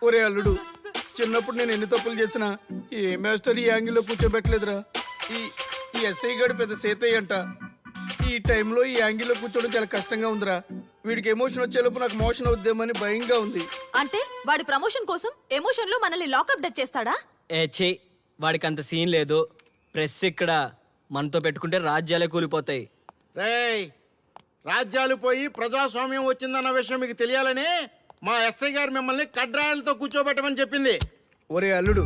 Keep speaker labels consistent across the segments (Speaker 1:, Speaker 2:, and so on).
Speaker 1: ఒరే అల్లుడు, చిన్నప్పుడు నేను ఎన్ని తప్పులు చేసినా ఏ మాస్టర్ ఈ యాంగిల్లో కూర్చోబెట్టలేదురా. ఈ ఎస్ఐ గడు పెద్ద సేతయ్య అంట. ఈ టైంలో ఈ యాంగిల్లో కూర్చోవడం చాలా కష్టంగా ఉందిరా. వీడికి ఎమోషన్ వచ్చేలోపు నాకు మోషన్ అవుద్దేమని భయంగా ఉంది.
Speaker 2: అంటే వాడి ప్రమోషన్ కోసం ఎమోషన్ లో మనల్ని లాకప్ డెత్ చేస్తాడా?
Speaker 3: ఛీ, వాడికి అంత సీన్ లేదు. ప్రెస్ ఇక్కడ మనతో పెట్టుకుంటే రాజ్యాలే కూలిపోతాయి.
Speaker 4: రేయ్, రాజ్యాలు పోయి ప్రజాస్వామ్యం వచ్చిందన్న విషయం మీకు తెలియాలని మా ఎస్ఐ గారు మిమ్మల్ని కడ్రాయలతో కూర్చోబెట్టమని చెప్పింది.
Speaker 1: ఒరే అల్లుడు,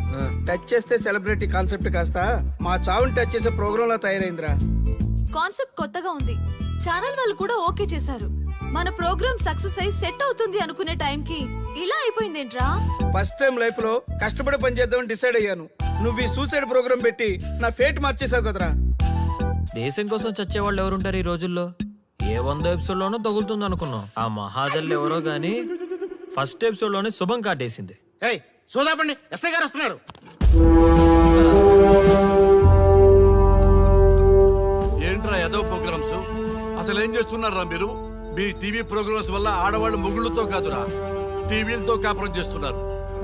Speaker 1: టచ్ చేస్తే సెలబ్రిటీ కాన్సెప్ట్ కాస్త మా చావుని టచ్ చేసే ప్రోగ్రామ్ లా తయారైందిరా.
Speaker 2: కాన్సెప్ట్ కొత్తగా ఉంది. ఛానల్ వాళ్ళు కూడా ఓకే చేశారు. మన ప్రోగ్రామ్ సక్సెస్ అయి సెట్ అవుతుంది అనుకునే టైంకి ఇలా అయిపోయిందేంట్రా?
Speaker 1: ఫస్ట్ టైం లైఫ్ లో కష్టపడి పని చేద్దామని డిసైడ్ అయ్యాను. నువ్వు ఈ సూసైడ్ ప్రోగ్రామ్ పెట్టి నా ఫేట్ మార్చేసావు కదరా.
Speaker 5: దేశం కోసం చచ్చేవాళ్ళు ఎవరుంటారు ఈ రోజుల్లో? ఏ 100 ఎపిసోడ్లోనో తగులుతుంది అనుకున్నాం. ఆ మహాదల్ ఎవరో గానీ ఫస్ట్ ఎపిసోడ్ లోనే శుభం కాటేసింది.
Speaker 4: ఏయ్ సోదాపండి, ఎస్ఐ గారు వస్తున్నారు.
Speaker 6: ఏంట్రా ఏదో ప్రోగ్రామ్స్? అసలు ఏం చేస్తున్నారా మీరు? మీ టీవీ ప్రోగ్రామ్స్ వల్ల ఆడవాళ్ళు మొగుళ్ళతో కాదురా, టీవీలతో కాపురం చేస్తున్నారు.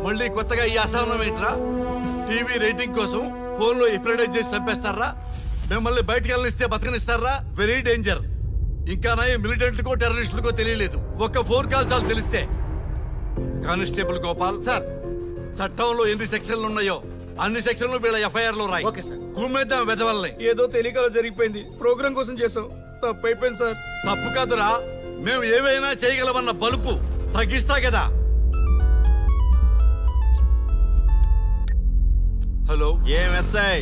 Speaker 6: మళ్ళీ కొత్తగా ఈ అసహనం ఏంట్రా? టీవీ రేటింగ్ కోసం ఫోన్లో ఎప్రిడైజ్ చేసి చంపేస్తారా? మిమ్మల్ని బయటకు వెళ్ళనిస్తే బతకనిస్తారా? Very danger. ఇంకా నా మిలిటెంట్లకో టెర్రరిస్టులకో తెలియలేదు, ఒక్క ఫోన్ కాల్ చాలు తెలిస్తే. కానిస్టేబుల్ గోపాల్
Speaker 4: సార్,
Speaker 6: చట్టంలో ఎన్ని సెక్షన్లు ఉన్నాయో అన్ని సెక్షన్లు వీళ్ళ ఎఫ్ఐఆర్ లో రాయి.
Speaker 4: Okay sir.
Speaker 6: కుమ్మేద్దాం వెదవల్ని.
Speaker 1: ఏదో తెలియకలో జరిగిపోయింది. ప్రోగ్రామ్ కోసం చేసాం, తప్పు అయిపోయింది సార్.
Speaker 6: తప్పు కాదురా, మేము ఏవైనా చేయగలమన్న బలుపు తగ్గిస్తా కదా. హలో,
Speaker 4: ఏం ఎస్ఐ,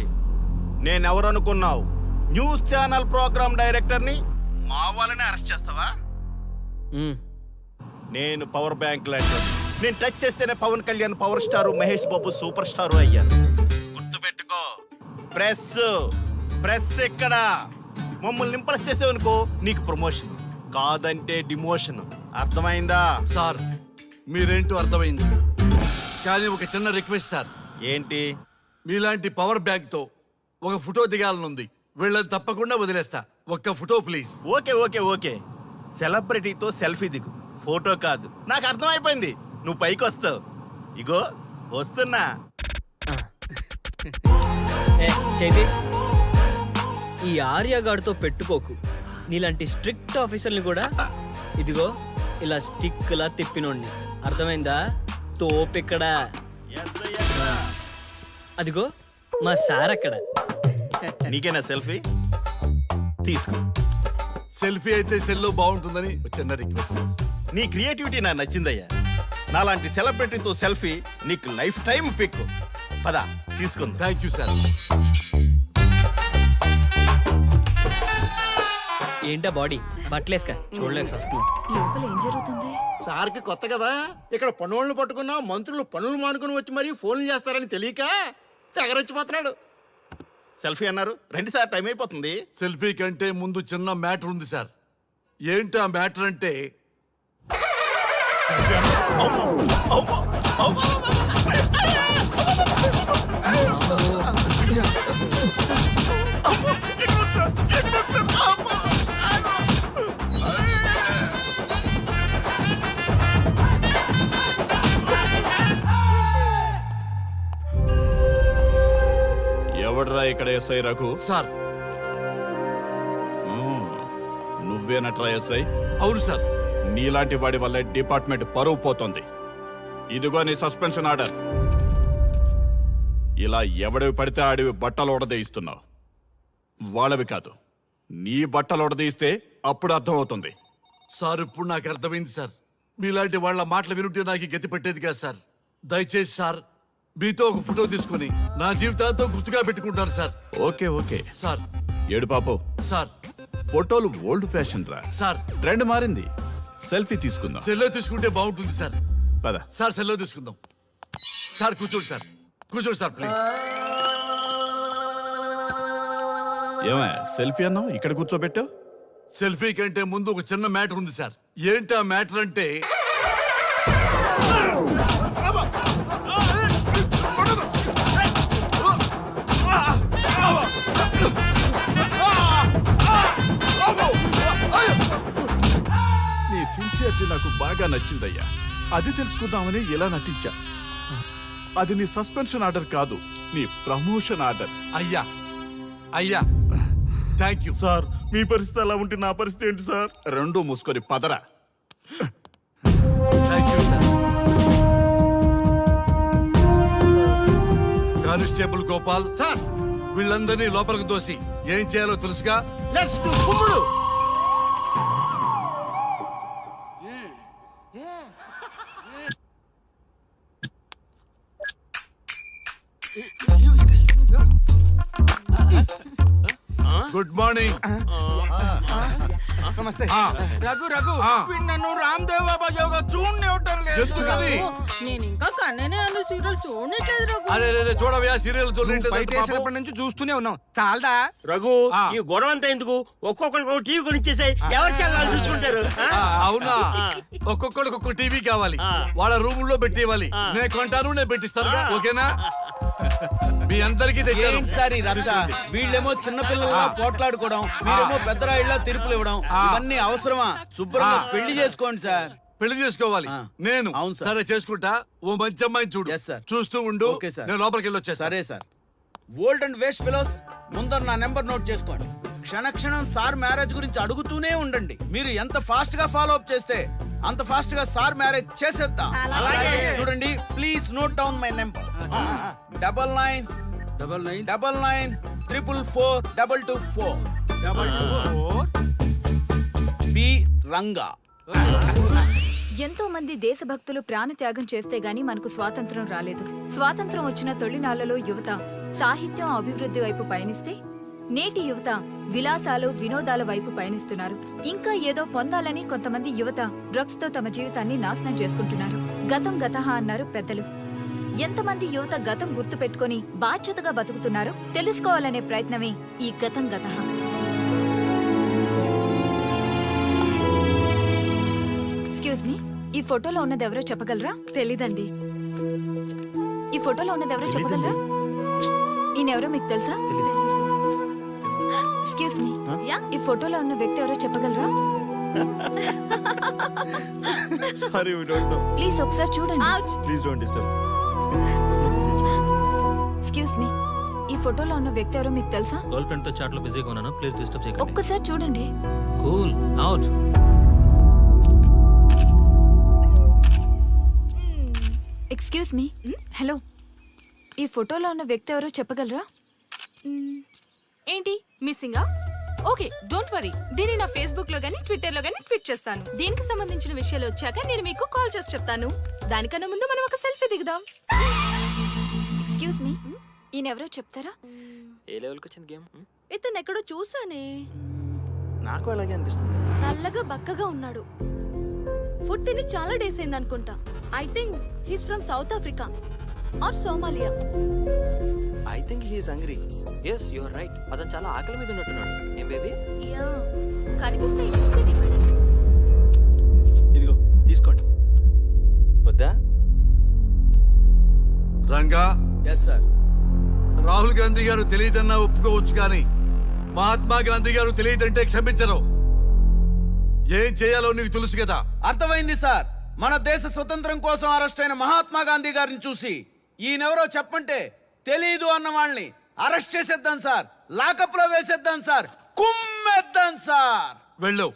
Speaker 4: నేనెవరు అనుకున్నావు? న్యూస్ ఛానల్ ప్రోగ్రామ్ డైరెక్టర్ని. మా వాళ్ళని అరెస్ట్ చేస్తావా? నేను పవర్ బ్యాంక్ లాంటి. నేను టచ్ చేస్తేనే Pawan Kalyan power star, Mahesh Babu super star అయ్యాను. గుర్తుపెట్టుకో, ప్రెస్ ఇక్కడ మమ్మల్ని ఇంప్రెస్ చేసేవనుకో నీకు ప్రమోషన్, కాదంటే డిమోషన్. అర్థమైందా?
Speaker 6: సార్ మీరేంటో అర్థమైంది, కానీ ఒక చిన్న రిక్వెస్ట్ సార్.
Speaker 4: ఏంటి?
Speaker 6: మీలాంటి పవర్ బ్యాంక్ తో ఒక ఫోటో దిగాలనుంది. వీళ్ళని తప్పకుండా వదిలేస్తా, ఒక్క photo please.
Speaker 4: Okay okay okay, సెలబ్రిటీతో సెల్ఫీ దిగు, ఫోటో కాదు. నాకు అర్థమైపోయింది, నువ్వు పైకి వస్తావు. ఇగో వస్తున్నా.
Speaker 3: చైతి, ఈ ఆర్యగాడితో పెట్టుకోకు. నీలాంటి స్ట్రిక్ట్ ఆఫీసర్ని కూడా ఇదిగో ఇలా స్టిక్ లా తిప్పినోడిని. అర్థమైందా? తోపిక్కడ. అదిగో మా సార్ అక్కడ.
Speaker 4: నీకేనా సెల్ఫీ? తీసుకో.
Speaker 6: సెల్ఫీ అయితే సెల్లో బాగుంటుందని ఒక చిన్న రిక్వెస్ట్.
Speaker 4: నీ క్రియేటివిటీ నాకు నచ్చిందయ్యా. నాలాంటి సెలబ్రిటీతో సెల్ఫీ నీకు లైఫ్ టైం పిక్. పద తీసుకుందా.
Speaker 6: Thank you sir.
Speaker 3: ఏంటా బాడీ బట్టలేసుక చూడలేక వస్తున్నాం.
Speaker 2: లోపల ఏం జరుగుతుంది?
Speaker 4: సార్కి కొత్త కదా, ఇక్కడ పనులను పట్టుకున్నా మంత్రులు పనులు మానుకుని వచ్చి మరీ ఫోన్లు చేస్తారని తెలియక తెగరొచ్చిపోతున్నాడు. సెల్ఫీ అన్నారు, రండి సార్, టైం అయిపోతుంది.
Speaker 6: సెల్ఫీ కంటే ముందు చిన్న మ్యాటర్ ఉంది సార్. ఏంటి ఆ మ్యాటర్ అంటే,
Speaker 7: ఎవడ్రా ఇక్కడ ఎస్ఐ రఘు?
Speaker 6: సార్.
Speaker 7: నువ్వేనట్రా ఎస్ఐ?
Speaker 6: అవును సార్.
Speaker 7: నీలాంటి వాడి వల్ల డిపార్ట్మెంట్ పరువు పోతుంది. ఇదిగో నీ సస్పెన్షన్ ఆర్డర్. ఇలా ఎవడివి పడితే ఆడివి బట్టలు ఉడదీయిస్తున్నావు. వాళ్ళవి కాదు, నీ బట్టలు ఉడదీయిస్తే అప్పుడు అర్థం అవుతుంది.
Speaker 6: సార్ ఇప్పుడు నాకు అర్థమైంది సార్. మీలాంటి వాళ్ళ మాటలు వినుంటే నాకు గతి పెట్టేది కాదు సార్. దయచేసి సార్ మీతో ఒక ఫోటో తీసుకుని నా జీవితాంతో గుర్తుగా పెట్టుకుంటాను సార్.
Speaker 7: Okay okay
Speaker 6: sir.
Speaker 7: ఏడు పాపు
Speaker 6: సార్.
Speaker 7: ఫోటోలు ఓల్డ్ ఫ్యాషన్ రా
Speaker 6: సార్.
Speaker 7: ట్రెండ్ మారింది. సెల్ఫీ తీసుకుందాం.
Speaker 6: సెల్లో తీసుకుంటే బాగుంటుంది సార్.
Speaker 7: పద
Speaker 6: సార్, సెల్లో తీసుకుందాం. సార్ కూర్చోండి సార్, కూర్చోండి సార్ ప్లీజ్.
Speaker 7: ఏమయ్య సెల్ఫీ అన్నావు, ఇక్కడ కూర్చోబెట్టావు?
Speaker 6: సెల్ఫీ కంటే ముందు ఒక చిన్న మ్యాటర్ ఉంది సార్. ఏంటి ఆ మ్యాటర్ అంటే,
Speaker 7: సిన్సియారిటీ నాకు బాగా నచ్చిందయ్యా. అది తెలుసుకుందామని ఇలా నటించా. అది నీ సస్పెన్షన్ ఆర్డర్ కాదు, నీ ప్రమోషన్ ఆర్డర్.
Speaker 6: అయ్యా అయ్యా థ్యాంక్ యూ.
Speaker 7: సార్ మీ పరిస్థితి అలా ఉంటే నా పరిస్థితి ఏంటి సార్? రెండు మూసుకొని పదరా.
Speaker 6: Thank you sir. Constable Gopal,
Speaker 4: sir
Speaker 6: వీళ్ళందరినీ లోపలికి దోసి ఏం చేయాలో తెలుసుగా.
Speaker 4: లెట్స్ డు కుమ్ముడు.
Speaker 6: Good morning.
Speaker 4: నమస్తే.
Speaker 1: రఘు రఘు
Speaker 6: ఆ.
Speaker 1: వీడు నన్ను రామ్దేవ్ బాబా యోగా చూడనివ్వటం లేదు.
Speaker 6: ఎందుకని?
Speaker 8: నేను ఇంకా కన్ననే అను సీరియల్ చూడట్లేదు రఘు.
Speaker 6: అరే రే, చూడవయ్యా సీరియల్
Speaker 1: బయట వేసినప్పటి నుంచి చూస్తూనే ఉన్నాం. చాలదా?
Speaker 9: రఘు
Speaker 6: ఆ.
Speaker 9: ఈ గొడవ అంతా ఎందుకు? ఒక్కొక్కరికి టీవీ కొనిచ్చేసాయి, ఎవరి ఛానల్ చూసుకుంటారు. ఆ?
Speaker 6: అవునా? ఒక్కొక్కడికి ఒక్కొక్క టీవీ కావాలి, వాళ్ళ రూముల్లో పెట్టి ఇవ్వాలి. నేను కొంటాను, నేను పెట్టిస్తాను. ఓకేనా? మీ అందరికీ తెచ్చాను.
Speaker 1: ఏంటి రచ్చ? వీళ్ళేమో చిన్నపిల్లల పోట్లాడుకోవడం, మీరేమో పెద్దరాయిళ్ళ తీర్పులు ఇవ్వడం, ఇవన్నీ అవసరమా? శుభ్రంగా పెళ్లి చేసుకోండి సార్.
Speaker 6: పెళ్లి చేసుకోవాలి నేను.
Speaker 1: అవును సార్.
Speaker 6: సరే చేసుకుంటా. ఓ మంచి అమ్మాయిని చూడు.
Speaker 1: Yes, sir.
Speaker 6: చూస్తూ ఉండు.
Speaker 1: Okay, sir.
Speaker 6: నేను లోపలికి వెళ్ళి వచ్చేస్తా.
Speaker 1: సరే sir. Old and waste fellows, ముందర నా నెంబర్ నోట్ చేసుకోండి. క్షణక్షణం సార్ మ్యారేజ్ గురించి అడుగుతూనే ఉండండి. మీరు ఎంత ఫాస్ట్ గా ఫాలో అప్ చేస్తే అంత ఫాస్ట్ గా సార్ మ్యారేజ్ చేసేద్దాం. చూడండి, please note down my number. 9999442224 B Ranga.
Speaker 2: ఎంతో మంది దేశభక్తులు ప్రాణత్యాగం చేస్తే గాని మనకు స్వాతంత్రం రాలేదు. స్వాతంత్రం వచ్చిన తొలినాళ్లలో యువత సాహిత్యం అభివృద్ధి వైపు పయనిస్తే నేటి యువత విలాసాలు వినోదాల వైపు పయనిస్తున్నారు. ఇంకా ఏదో పొందాలని కొంతమంది యువత డ్రగ్స్ తో తమ జీవితాన్ని నాశనం చేసుకుంటున్నారు. గతం గతహ అన్నారు పెద్దలు. ఎంతమంది యువత గతం గుర్తు పెట్టుకుని బాధ్యతగా బతుకుతున్నారో తెలుసుకోవాలనే ప్రయత్నమే ఈ గతం గతహ. ఎక్స్క్యూజ్ మీ, ఈ ఫోటోలో ఉన్నది ఎవరో చెప్పగలరా? తెలీదండి. ఈ ఫోటోలో ఉన్నది ఎవరో చెప్పగలరా? ఈయనెవరో మీకు తెలుసా? ఎక్స్క్యూజ్ మీ, ఈ ఫోటోలో ఉన్న వ్యక్తి ఎవరో చెప్పగలరా?
Speaker 7: Sorry, we don't know.
Speaker 2: Please ఒకసారి చూడండి.
Speaker 7: Please don't disturb.
Speaker 2: Excuse me, ఈ ఫోటోలో ఉన్న వ్యక్తి ఎవరో మీకు తెలుసా?
Speaker 5: గర్ల్ ఫ్రెండ్ తో చాట్ లో బిజీగా ఉన్నాను, ప్లీజ్ డిస్టర్బ్ చేయకండి.
Speaker 2: ఒక్కసారి చూడండి.
Speaker 5: Cool out.
Speaker 2: Excuse me, hello, ఈ ఫోటోలో ఉన్న వ్యక్తి ఎవరో చెప్పగలరా?
Speaker 8: ఏంటి మిస్సింగా? Okay, don't worry. దీన్ని నా ఫేస్బుక్ లో గానీ ట్విట్టర్ లో గానీ ట్వీట్ చేస్తాను. దీనికి సంబంధించిన విషయాలు వచ్చాక నేను మీకు కాల్ చేసి చెప్తాను. దానికన్నా ముందు మనం ఒక సెల్ఫీ దిగుదాం.
Speaker 2: ఎక్స్క్యూజ్ మీ, ఈయన ఎవరో చెప్తారా?
Speaker 5: ఏ లెవెల్కి వచ్చింది గేమ్?
Speaker 2: ఇతను ఎక్కడో చూసానే.
Speaker 4: నాకు అలాగే అనిపిస్తుంది.
Speaker 2: నల్లగా బక్కగా ఉన్నాడు. ఫుడ్ తిని చాలా డేస్ అయింది అనుకుంటా. I think he's from South Africa or Somalia.
Speaker 4: I think he is hungry.
Speaker 5: Yes you are right. అతను చాలా ఆకలి మీద ఉన్నట్టున్నాడు. ఏం బేబీ?
Speaker 2: యా,
Speaker 8: కనిపిస్తే
Speaker 4: ఇదిగో తీసుకోండి. వద్దా?
Speaker 6: Ranga,
Speaker 1: yes sir.
Speaker 6: రాహుల్ గాంధీ గారు తెలియదన్నా ఒప్పుకోవచ్చు, కానీ మహాత్మా గాంధీ గారు తెలియదంటే క్షమించరు. ఏం చేయాలో నీకు తెలుసు కదా.
Speaker 1: అర్థమైంది సార్. మన దేశ స్వతంత్రం కోసం అరెస్ట్ అయిన మహాత్మా గాంధీ గారిని చూసి ఈయనెవరో చెప్పంటే తెలీదు అన్న వాళ్ళని అరెస్ట్ చేసేద్దాం సార్. లాకప్ లో వేసేద్దాం సార్. కుమ్మేద్దాం సార్.
Speaker 6: వెళ్ళు.